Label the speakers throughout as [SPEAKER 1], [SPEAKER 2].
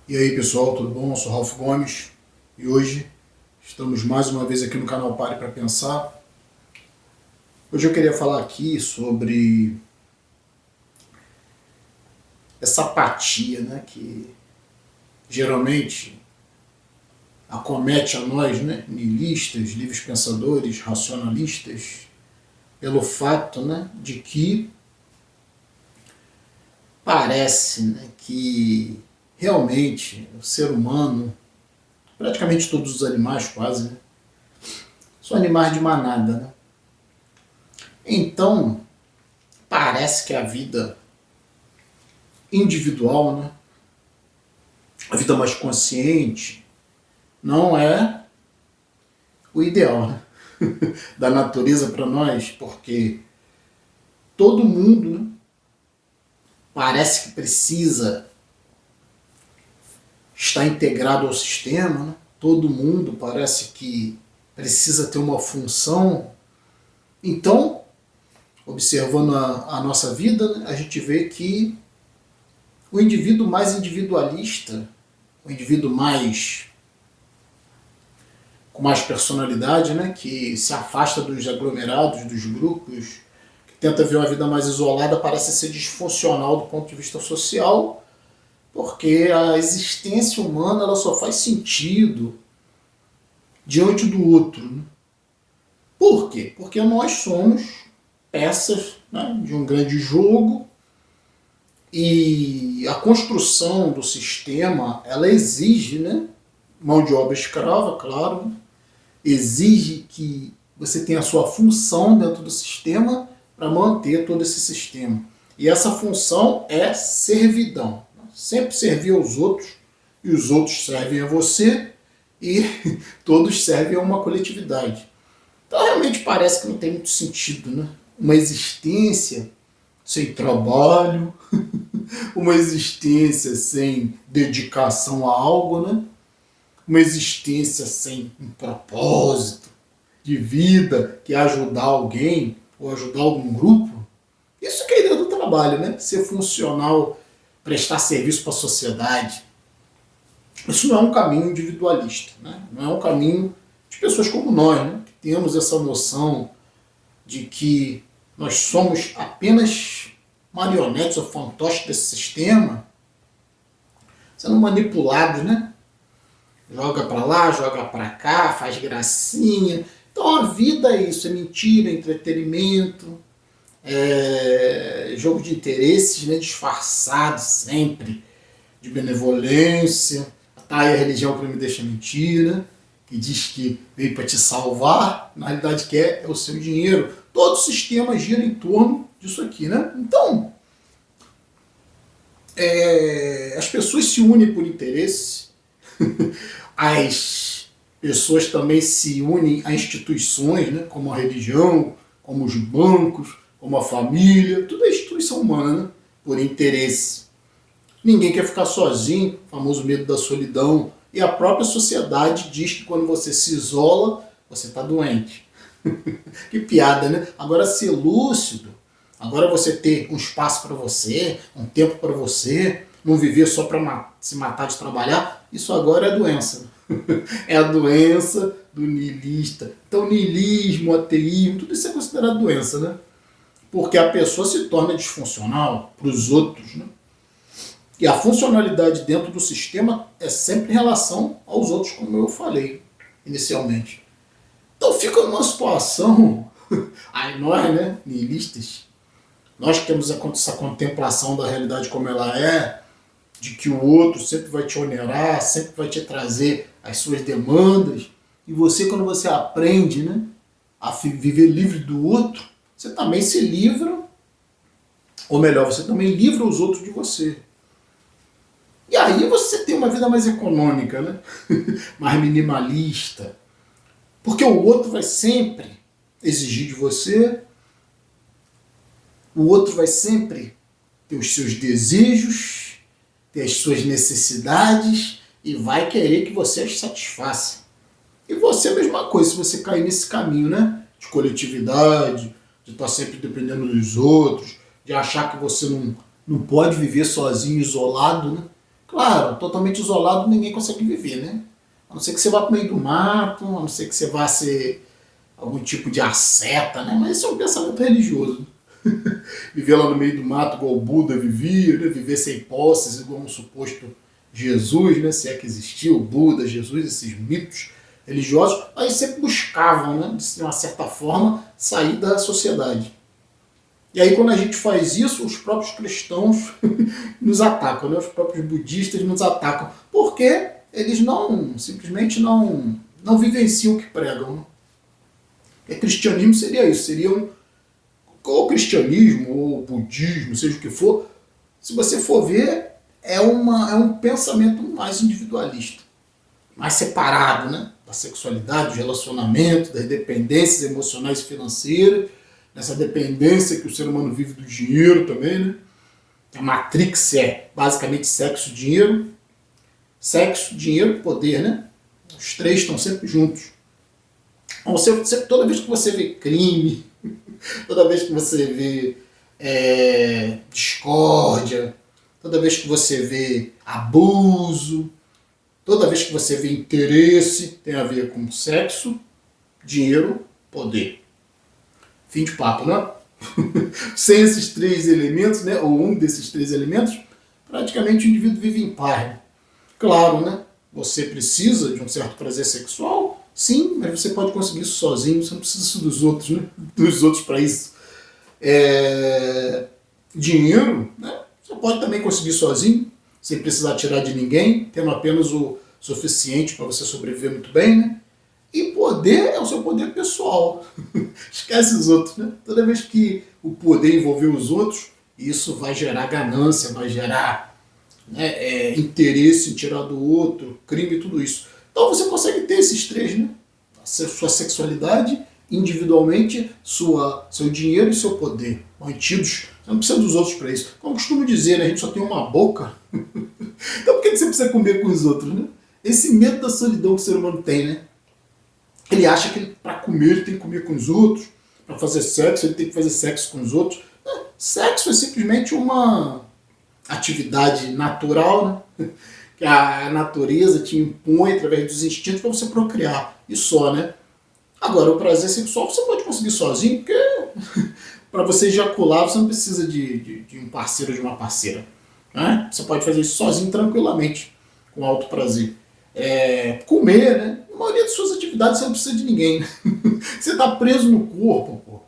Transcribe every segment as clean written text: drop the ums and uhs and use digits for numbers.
[SPEAKER 1] E aí pessoal, tudo bom? Eu sou Ralf Gomes e hoje estamos mais uma vez aqui no canal Pare para Pensar. Hoje eu queria falar aqui sobre essa apatia, né, que geralmente acomete a nós, né, nihilistas, livres pensadores, racionalistas, pelo fato, né, de que parece, né, que realmente o ser humano, praticamente todos os animais quase, né, são animais de manada, né? Então, parece que a vida individual, né, a vida mais consciente, não é o ideal, né, da natureza para nós, porque todo mundo, né, parece que precisa estar integrado ao sistema, né? Todo mundo parece que precisa ter uma função. Então, observando a nossa vida, né, a gente vê que o indivíduo mais individualista, o indivíduo com mais personalidade, né, que se afasta dos aglomerados, dos grupos, que tenta ver uma vida mais isolada, parece ser disfuncional do ponto de vista social, porque a existência humana ela só faz sentido diante do outro. Né? Por quê? Porque nós somos peças, né, de um grande jogo e a construção do sistema ela exige, né, mão de obra escrava, claro, né, exige que você tenha a sua função dentro do sistema para manter todo esse sistema. E essa função é servidão. Sempre servir aos outros, e os outros servem a você, e todos servem a uma coletividade. Então realmente parece que não tem muito sentido, né? Uma existência sem trabalho, uma existência sem dedicação a algo, né? Uma existência sem um propósito de vida, que é ajudar alguém ou ajudar algum grupo. Isso que é a ideia do trabalho, né? Ser funcional, prestar serviço para a sociedade. Isso não é um caminho individualista, né? Não é um caminho de pessoas como nós, né? Que temos essa noção de que nós somos apenas marionetes ou fantoches desse sistema, sendo manipulados, né? Joga para lá, joga para cá, faz gracinha. Então a vida é isso, é mentira, é entretenimento, jogo de interesses, né, disfarçado sempre de benevolência. Tá aí a religião que não me deixa mentir, né, que diz que veio para te salvar, na realidade quer é o seu dinheiro. Todo o sistema gira em torno disso aqui, né? Então, as pessoas se unem por interesse, as pessoas também se unem a instituições, né, como a religião, como os bancos, como a família, tudo é instituição humana, né, por interesse. Ninguém quer ficar sozinho, o famoso medo da solidão. E a própria sociedade diz que quando você se isola, você está doente. Que piada, né? Agora ser lúcido, agora você ter um espaço para você, um tempo para você, não viver só para se matar de trabalhar, isso agora é doença. É a doença do nihilista. Então nihilismo, ateísmo, tudo isso é considerado doença, né? Porque a pessoa se torna disfuncional para os outros, né? E a funcionalidade dentro do sistema é sempre em relação aos outros, como eu falei inicialmente. Então fica numa situação, aí nós, né, nihilistas, nós que temos essa contemplação da realidade como ela é, de que o outro sempre vai te onerar, sempre vai te trazer as suas demandas, e você, quando você aprende, né, a viver livre do outro, você também se livra, ou melhor, você também livra os outros de você. E aí você tem uma vida mais econômica, né? Mais minimalista. Porque o outro vai sempre exigir de você, o outro vai sempre ter os seus desejos, ter as suas necessidades e vai querer que você as satisfaça. E você a mesma coisa, se você cair nesse caminho, né? De coletividade, de estar sempre dependendo dos outros, de achar que você não pode viver sozinho, isolado, né? Claro, totalmente isolado ninguém consegue viver, né? A não ser que você vá para o meio do mato, a não ser que você vá ser algum tipo de asceta, né? Mas isso é um pensamento religioso. Viver lá no meio do mato igual o Buda vivia, né? Viver sem posses igual um suposto Jesus, né? Se é que existiu o Buda, Jesus, esses mitos religiosos, aí sempre buscavam, né? De uma certa forma, sair da sociedade. E aí quando a gente faz isso, os próprios cristãos nos atacam, né? Os próprios budistas nos atacam, porque eles simplesmente não vivenciam o que pregam. Né? E cristianismo seria isso, seria ou cristianismo, ou budismo, seja o que for, se você for ver, é um pensamento mais individualista, mais separado, né? Da sexualidade, do relacionamento, das dependências emocionais e financeiras, dessa dependência que o ser humano vive do dinheiro também, né? A Matrix é basicamente sexo, dinheiro. Sexo, dinheiro, poder, né? Os três estão sempre juntos. Toda vez que você vê crime, toda vez que você vê discórdia, toda vez que você vê abuso, toda vez que você vê interesse, tem a ver com sexo, dinheiro, poder. Fim de papo, né? Sem esses três elementos, né, ou um desses três elementos, praticamente o indivíduo vive em paz. Né? Claro, né? Você precisa de um certo prazer sexual, sim, mas você pode conseguir isso sozinho, você não precisa dos outros, né? Dos outros para isso. Dinheiro, né? Você pode também conseguir sozinho, sem precisar tirar de ninguém, tendo apenas o suficiente para você sobreviver muito bem, né? E poder é o seu poder pessoal. Esquece os outros, né? Toda vez que o poder envolver os outros, isso vai gerar ganância, vai gerar interesse em tirar do outro, crime e tudo isso. Então você consegue ter esses três, né? Sua sexualidade, individualmente, seu dinheiro e seu poder mantidos. Você não precisa dos outros para isso. Como eu costumo dizer, né? A gente só tem uma boca. Então por que você precisa comer com os outros, né? Esse medo da solidão que o ser humano tem, né? Ele acha que para comer ele tem que comer com os outros, para fazer sexo ele tem que fazer sexo com os outros. Sexo é simplesmente uma atividade natural, né? Que a natureza te impõe através dos instintos para você procriar, e só, né? Agora, o prazer sexual você pode conseguir sozinho, porque para você ejacular você não precisa de um parceiro ou de uma parceira. Né? Você pode fazer isso sozinho tranquilamente, com alto prazer. Comer, né? A maioria das suas atividades você não precisa de ninguém. Né? Você está preso no corpo, pô.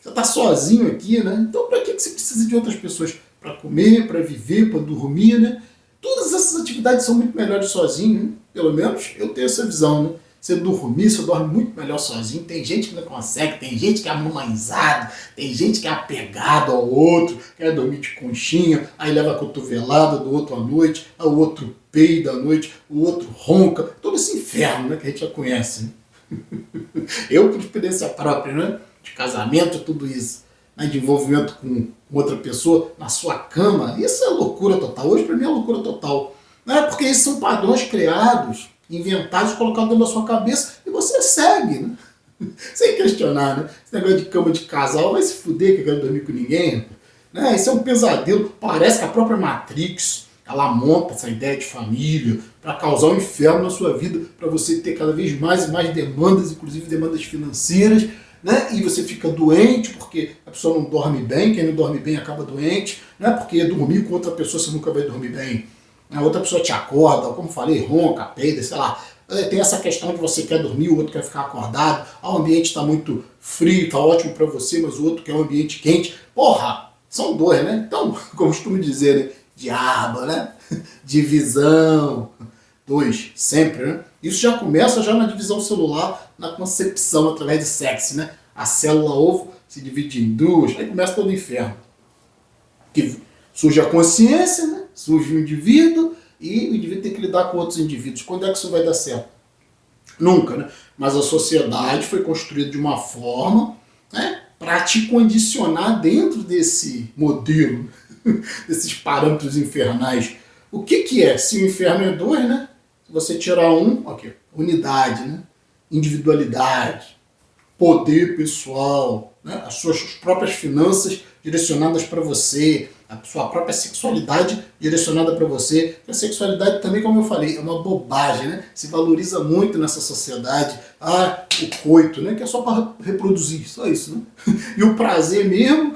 [SPEAKER 1] Você está sozinho aqui, né? Então para que você precisa de outras pessoas? Para comer, para viver, para dormir, né? Todas essas atividades são muito melhores sozinho, né? Pelo menos eu tenho essa visão, né? Você dorme muito melhor sozinho. Tem gente que não consegue, tem gente que é amumanzado, tem gente que é apegado ao outro, quer dormir de conchinha, aí leva a cotovelada do outro à noite, o outro peida à noite, o outro ronca. Todo esse inferno, né, que a gente já conhece. Né? Eu, por experiência própria, né? De casamento, tudo isso, né? De envolvimento com outra pessoa na sua cama, isso é loucura total. Hoje, para mim, é loucura total. Né? Porque esses são padrões criados, inventados, colocados dentro da sua cabeça e você segue, né? Sem questionar, né? Esse negócio de cama de casal vai se fuder que eu quero dormir com ninguém. Né? Isso é um pesadelo. Parece que a própria Matrix, ela monta essa ideia de família para causar um inferno na sua vida, para você ter cada vez mais e mais demandas, inclusive demandas financeiras, né? E você fica doente porque a pessoa não dorme bem, quem não dorme bem acaba doente, né? Porque dormir com outra pessoa você nunca vai dormir bem. A outra pessoa te acorda, como falei, ronca, peida, sei lá. Tem essa questão de você quer dormir, o outro quer ficar acordado. O ambiente está muito frio, está ótimo para você, mas o outro quer um ambiente quente. Porra, são dois, né? Então, como costumo dizer, né? Diabo, né? Divisão. Dois, sempre, né? Isso já começa já na divisão celular, na concepção através de sexo, né? A célula ovo se divide em duas, aí começa todo o inferno. Que surge a consciência, né? Surge o indivíduo e o indivíduo tem que lidar com outros indivíduos. Quando é que isso vai dar certo? Nunca, né? Mas a sociedade foi construída de uma forma, né, para te condicionar dentro desse modelo, desses parâmetros infernais. O que é? Se o inferno é dois, né? Se você tirar um, ok, unidade, né? Individualidade, poder pessoal, né? As suas próprias finanças direcionadas para você, a sua própria sexualidade direcionada para você. A sexualidade também, como eu falei, é uma bobagem, né? Se valoriza muito nessa sociedade. Ah, o coito, né? Que é só para reproduzir, só isso, né? E o prazer mesmo,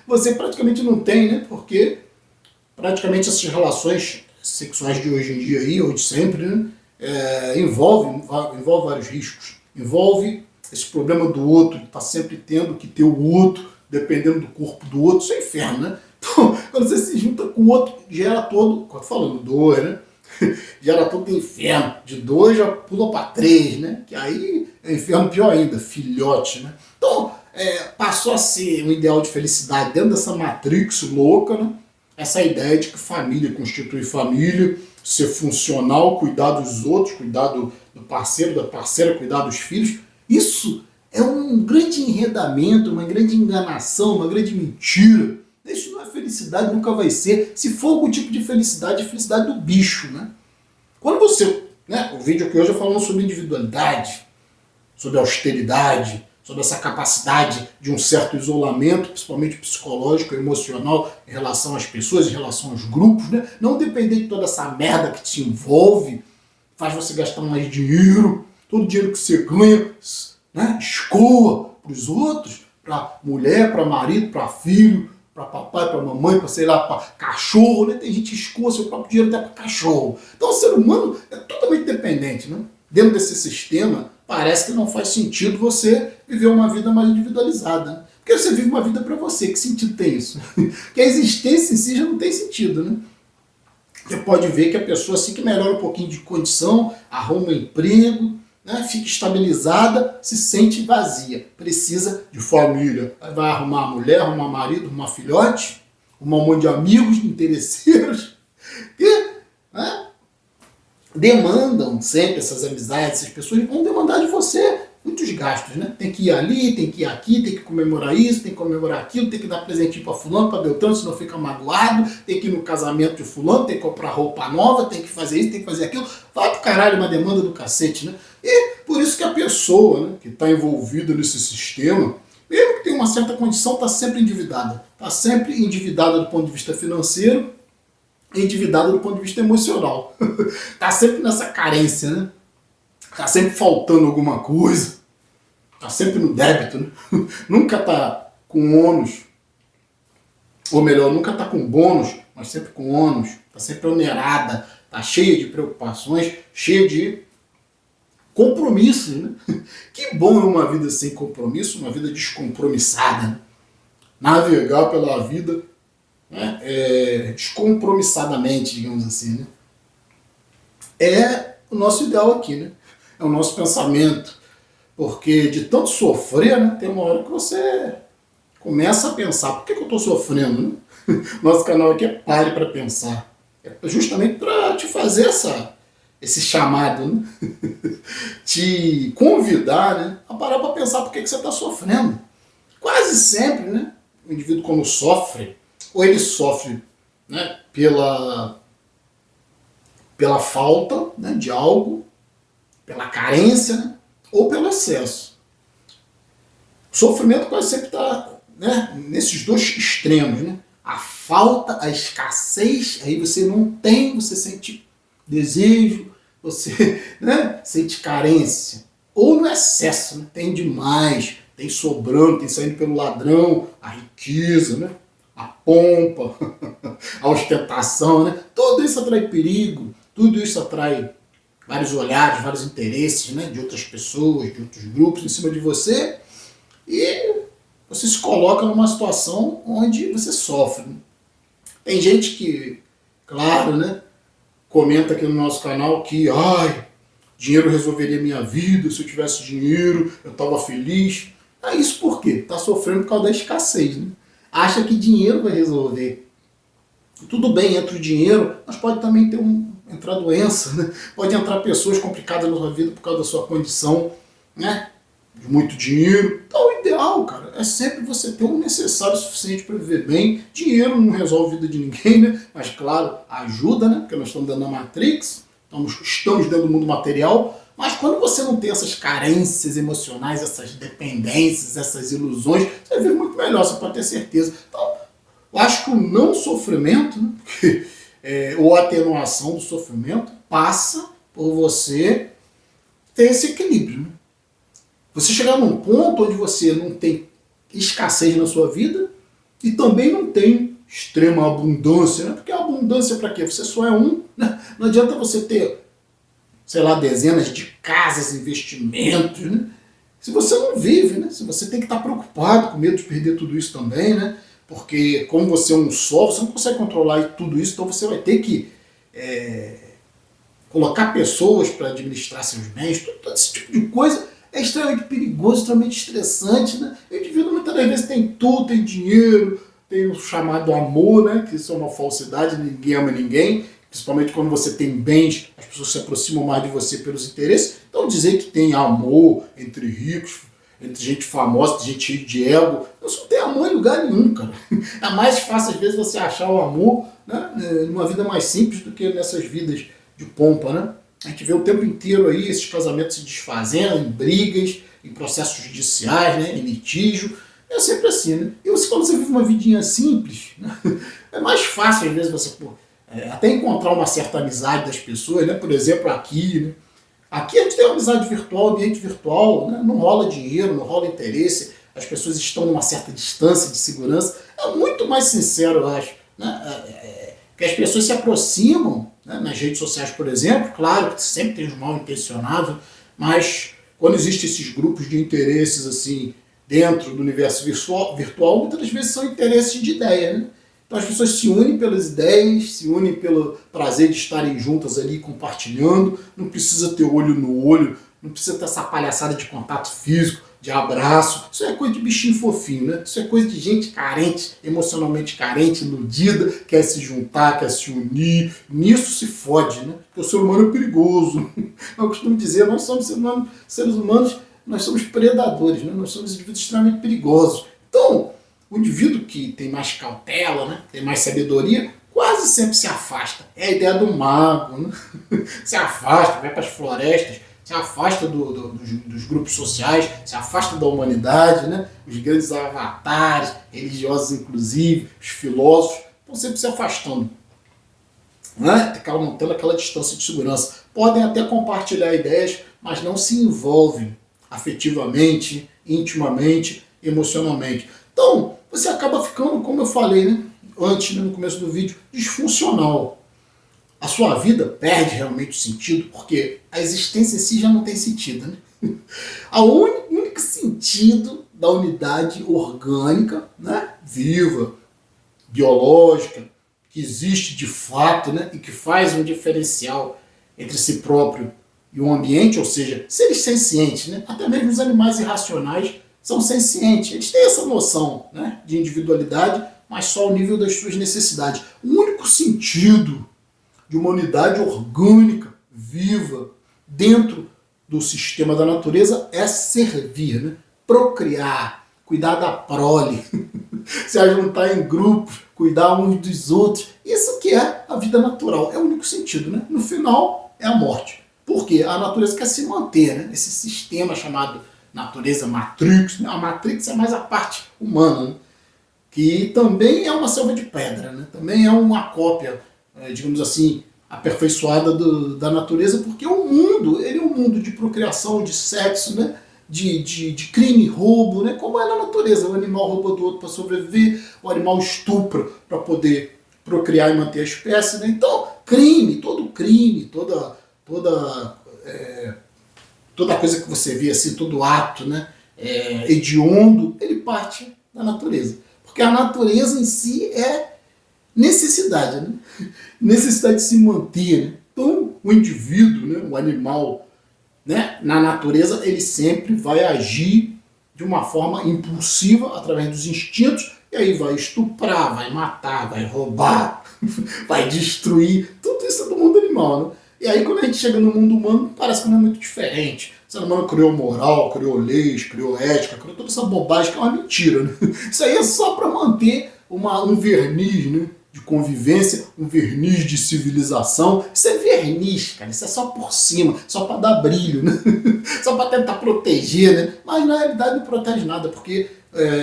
[SPEAKER 1] você praticamente não tem, né? Porque praticamente essas relações sexuais de hoje em dia aí, ou de sempre, né? Envolve vários riscos. Envolve esse problema do outro, de estar sempre tendo que ter o outro, dependendo do corpo do outro, isso é inferno, né? Então, quando você se junta com o outro, gera todo, quando falando dois, né? Gera todo inferno. De 2 já pula para 3, né? Que aí é um inferno pior ainda, filhote, né? Então, passou a ser um ideal de felicidade dentro dessa matrix louca, né? Essa ideia de que família constitui família, ser funcional, cuidar dos outros, cuidar do parceiro, da parceira, cuidar dos filhos. Isso é um grande enredamento, uma grande enganação, uma grande mentira. Isso não é felicidade, nunca vai ser. Se for algum tipo de felicidade, é felicidade do bicho, né? Quando você... né, o vídeo aqui hoje eu falando sobre individualidade, sobre austeridade, sobre essa capacidade de um certo isolamento, principalmente psicológico, emocional, em relação às pessoas, em relação aos grupos, né? Não depender de toda essa merda que te envolve, faz você gastar mais dinheiro, todo o dinheiro que você ganha, né, escoa para os outros, para mulher, para marido, para filho, para papai, para mamãe, para sei lá, para cachorro, né? Tem gente que escoa seu próprio dinheiro até para cachorro. Então o ser humano é totalmente dependente, né? Dentro desse sistema, parece que não faz sentido você viver uma vida mais individualizada, né? Porque você vive uma vida para você, que sentido tem isso? Que a existência em si já não tem sentido, né? Você pode ver que a pessoa assim que melhora um pouquinho de condição, arruma um emprego, né, fica estabilizada, se sente vazia, precisa de família. Aí vai arrumar mulher, arrumar marido, arrumar filhote, arrumar um monte de amigos, interesseiros, que, né, demandam sempre essas amizades, essas pessoas vão demandar de você muitos gastos, né? Tem que ir ali, tem que ir aqui, tem que comemorar isso, tem que comemorar aquilo, tem que dar presentinho para fulano, para Beltrano, senão fica magoado, tem que ir no casamento de fulano, tem que comprar roupa nova, tem que fazer isso, tem que fazer aquilo. Vai pro caralho, uma demanda do cacete, né? E por isso que a pessoa, né, que está envolvida nesse sistema, mesmo que tenha uma certa condição, está sempre endividada. Está sempre endividada do ponto de vista financeiro, endividada do ponto de vista emocional. Está sempre nessa carência, né? Está sempre faltando alguma coisa. Está sempre no débito, né? Nunca está com ônus. Ou melhor, nunca está com bônus, mas sempre com ônus. Está sempre onerada. Está cheia de preocupações, cheia de compromissos, né? Que bom é uma vida sem compromisso, uma vida descompromissada. Né? Navegar pela vida, né, descompromissadamente, digamos assim. Né? É o nosso ideal aqui, né? É o nosso pensamento. Porque de tanto sofrer, né, tem uma hora que você começa a pensar, por que eu estou sofrendo? Né? Nosso canal aqui é Pare para Pensar. É justamente para te fazer esse chamado, né? Te convidar, né, a parar para pensar por que você está sofrendo. Quase sempre, né, o indivíduo quando sofre, ou ele sofre, né, pela falta, né, de algo, pela carência, né, ou pelo excesso. O sofrimento quase sempre está, né, nesses dois extremos. Né? A falta, a escassez, aí você não tem, você sente desejo, você, né, sente carência. Ou no excesso, né? Tem demais, tem sobrando, tem saindo pelo ladrão, a riqueza, né? A pompa, a ostentação. Né? Tudo isso atrai perigo, tudo isso atrai vários olhares, vários interesses, né, de outras pessoas, de outros grupos em cima de você, e você se coloca numa situação onde você sofre. Né? Tem gente que, claro, né, comenta aqui no nosso canal que dinheiro resolveria minha vida, se eu tivesse dinheiro, eu estava feliz. Isso por quê? Está sofrendo por causa da escassez. Né? Acha que dinheiro vai resolver. Tudo bem, entra o dinheiro, mas pode também entrar doença, né? Pode entrar pessoas complicadas na sua vida por causa da sua condição, né, de muito dinheiro. Então o ideal, cara, é sempre você ter o necessário suficiente para viver bem. Dinheiro não resolve a vida de ninguém, né? Mas claro, ajuda, né? Porque nós estamos dentro da Matrix, estamos dentro do mundo material, Mas quando você não tem essas carências emocionais, essas dependências, essas ilusões, você vive muito melhor, você pode ter certeza. Então, eu acho que o não sofrimento, né, ou a atenuação do sofrimento, passa por você ter esse equilíbrio. Né? Você chegar num ponto onde você não tem escassez na sua vida e também não tem extrema abundância, né? Porque a abundância para quê? Você só é um, né? Não adianta você ter, sei lá, dezenas de casas, investimentos, né? Se você não vive, né? Se você tem que estar preocupado, com medo de perder tudo isso também, né? Porque como você é um só, você não consegue controlar tudo isso, então você vai ter que colocar pessoas para administrar seus bens, todo esse tipo de coisa é extremamente perigoso, extremamente estressante, né? O indivíduo muitas das vezes tem tudo, tem dinheiro, tem o chamado amor, né? Que isso é uma falsidade, ninguém ama ninguém, principalmente quando você tem bens, as pessoas se aproximam mais de você pelos interesses. Então dizer que tem amor entre ricos, entre gente famosa, gente cheia de ego, isso não tem amor em lugar nenhum, cara. É mais fácil às vezes você achar o amor, né, numa vida mais simples do que nessas vidas de pompa, né? A gente vê o tempo inteiro aí esses casamentos se desfazendo, em brigas, em processos judiciais, né, em litígio. É sempre assim, né? E você, quando você vive uma vidinha simples, né, é mais fácil às vezes você até encontrar uma certa amizade das pessoas, né? Por exemplo, aqui, né? Aqui a gente tem uma amizade virtual, ambiente virtual, né? Não rola dinheiro, não rola interesse, as pessoas estão numa certa distância de segurança. É muito mais sincero, eu acho, né? Que as pessoas se aproximam, né? Nas redes sociais, por exemplo, claro que sempre tem os mal intencionados, mas quando existem esses grupos de interesses assim dentro do universo virtual, muitas das vezes são interesses de ideia, né? Então as pessoas se unem pelas ideias, se unem pelo prazer de estarem juntas ali compartilhando, não precisa ter olho no olho, não precisa ter essa palhaçada de contato físico, de abraço. Isso é coisa de bichinho fofinho, né? Isso é coisa de gente carente, emocionalmente carente, iludida, quer se juntar, quer se unir. Nisso se fode, né? Porque o ser humano é perigoso. Eu costumo dizer, nós somos seres humanos, nós somos predadores, né? Nós somos indivíduos extremamente perigosos. Então, o indivíduo que tem mais cautela, né, tem mais sabedoria, quase sempre se afasta. É a ideia do mago, né? Se afasta, vai para as florestas, se afasta dos grupos sociais, se afasta da humanidade, né? Os grandes avatares, religiosos inclusive, os filósofos, estão sempre se afastando, né? Mantendo aquela distância de segurança. Podem até compartilhar ideias, mas não se envolvem afetivamente, intimamente, emocionalmente. Então, você acaba ficando, como eu falei, né, antes, né, no começo do vídeo, disfuncional. A sua vida perde realmente o sentido, porque a existência em si já não tem sentido. Né? O único sentido da unidade orgânica, né, viva, biológica, que existe de fato, né, e que faz um diferencial entre si próprio e o ambiente, ou seja, seres sencientes, né, até mesmo os animais irracionais, são sencientes, eles têm essa noção, né, de individualidade, mas só ao nível das suas necessidades. O único sentido de uma unidade orgânica, viva, dentro do sistema da natureza é servir, né? Procriar, cuidar da prole, se ajuntar em grupos, cuidar uns dos outros. Isso que é a vida natural, é o único sentido. Né? No final, é a morte. Por quê? A natureza quer se manter, né? Esse sistema chamado natureza Matrix, a Matrix é mais a parte humana, né? Que também é uma selva de pedra, né? Também é uma cópia, digamos assim, aperfeiçoada da natureza, porque o mundo, ele é um mundo de procriação, de sexo, né? de crime, roubo, né? Como é na natureza, o animal rouba do outro para sobreviver, o animal estupra para poder procriar e manter a espécie, né? Então, crime, toda coisa que você vê assim, todo ato, né, hediondo, ele parte da natureza. Porque a natureza em si é necessidade, né? Necessidade de se manter. Né? Então, o indivíduo, né, o animal, né, na natureza, ele sempre vai agir de uma forma impulsiva, através dos instintos, e aí vai estuprar, vai matar, vai roubar, vai destruir. Tudo isso é do mundo animal, né? E aí quando a gente chega no mundo humano, parece que não é muito diferente. O ser humano criou moral, criou leis, criou ética, criou toda essa bobagem que é uma mentira. Né? Isso aí é só para manter um verniz, né, de convivência, um verniz de civilização. Isso é verniz, cara, isso é só por cima, só para dar brilho, né? Só para tentar proteger, né? Mas na realidade não protege nada, porque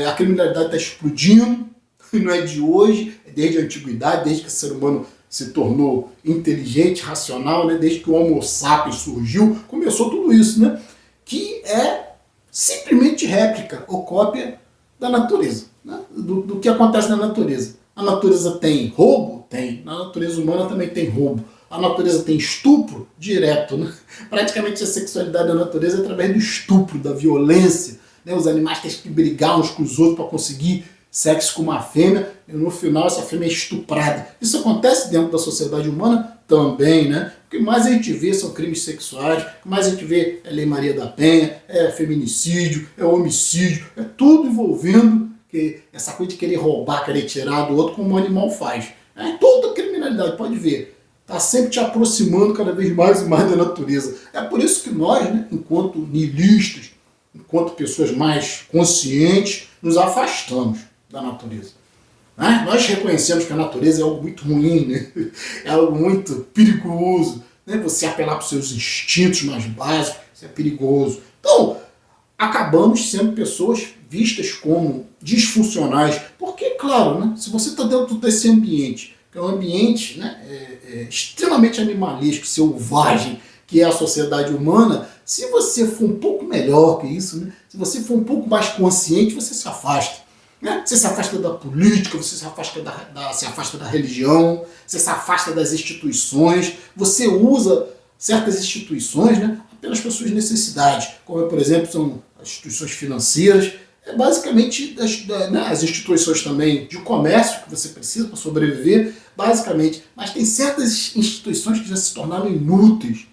[SPEAKER 1] a criminalidade está explodindo, e não é de hoje, é desde a antiguidade, desde que o ser humano se tornou inteligente, racional, né? Desde que o Homo sapiens surgiu, começou tudo isso, né? Que é simplesmente réplica ou cópia da natureza, né? do que acontece na natureza. A natureza tem roubo? Tem. Na natureza humana também tem roubo. A natureza tem estupro? Direto, né? Praticamente a sexualidade da natureza é através do estupro, da violência, né? Os animais têm que brigar uns com os outros para conseguir sexo com uma fêmea, e no final essa fêmea é estuprada. Isso acontece dentro da sociedade humana também, né? O que mais a gente vê são crimes sexuais, o que mais a gente vê é Lei Maria da Penha, é feminicídio, é homicídio, é tudo envolvendo essa coisa de querer roubar, querer tirar do outro, como o animal faz. Toda criminalidade, pode ver, está sempre te aproximando cada vez mais e mais da natureza. É por isso que nós, né, enquanto nihilistas, enquanto pessoas mais conscientes, nos afastamos da natureza. Nós reconhecemos que a natureza é algo muito ruim, né? É algo muito perigoso. Né? Você apelar para os seus instintos mais básicos, isso é perigoso. Então, acabamos sendo pessoas vistas como disfuncionais. Porque, claro, né? Se você está dentro desse ambiente, que é um ambiente, né, extremamente animalesco, selvagem, que é a sociedade humana, se você for um pouco melhor que isso, né? Se você for um pouco mais consciente, você se afasta. Né? Você se afasta da política, você se afasta da religião, você se afasta das instituições, você usa certas instituições, né, apenas para suas necessidades, como por exemplo são as instituições financeiras, basicamente as instituições também de comércio que você precisa para sobreviver, basicamente, mas tem certas instituições que já se tornaram inúteis.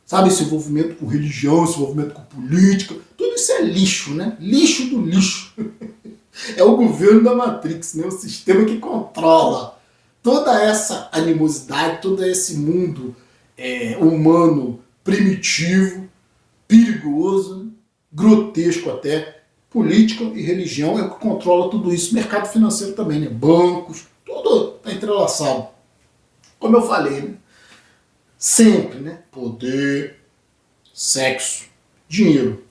[SPEAKER 1] Sabe, esse envolvimento com religião, esse envolvimento com política, tudo isso é lixo, né? Lixo do lixo. É o governo da Matrix, né? O sistema que controla toda essa animosidade, todo esse mundo humano primitivo, perigoso, grotesco até. Política e religião é o que controla tudo isso. Mercado financeiro também, né? Bancos, tudo está entrelaçado. Como eu falei, né? Sempre, né? Poder, sexo, dinheiro.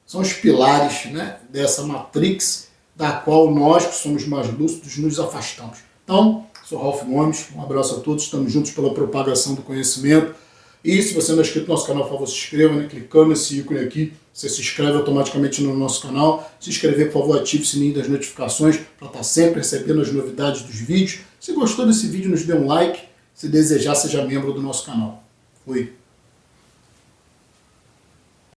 [SPEAKER 1] São os pilares, né, dessa Matrix da qual nós, que somos mais lúcidos, nos afastamos. Então, sou Ralph Gomes, um abraço a todos, estamos juntos pela propagação do conhecimento. E se você não é inscrito no nosso canal, por favor, se inscreva, né, clicando nesse ícone aqui, você se inscreve automaticamente no nosso canal. Se inscrever, por favor, ative o sininho das notificações para estar sempre recebendo as novidades dos vídeos. Se gostou desse vídeo, nos dê um like. Se desejar, seja membro do nosso canal. Fui.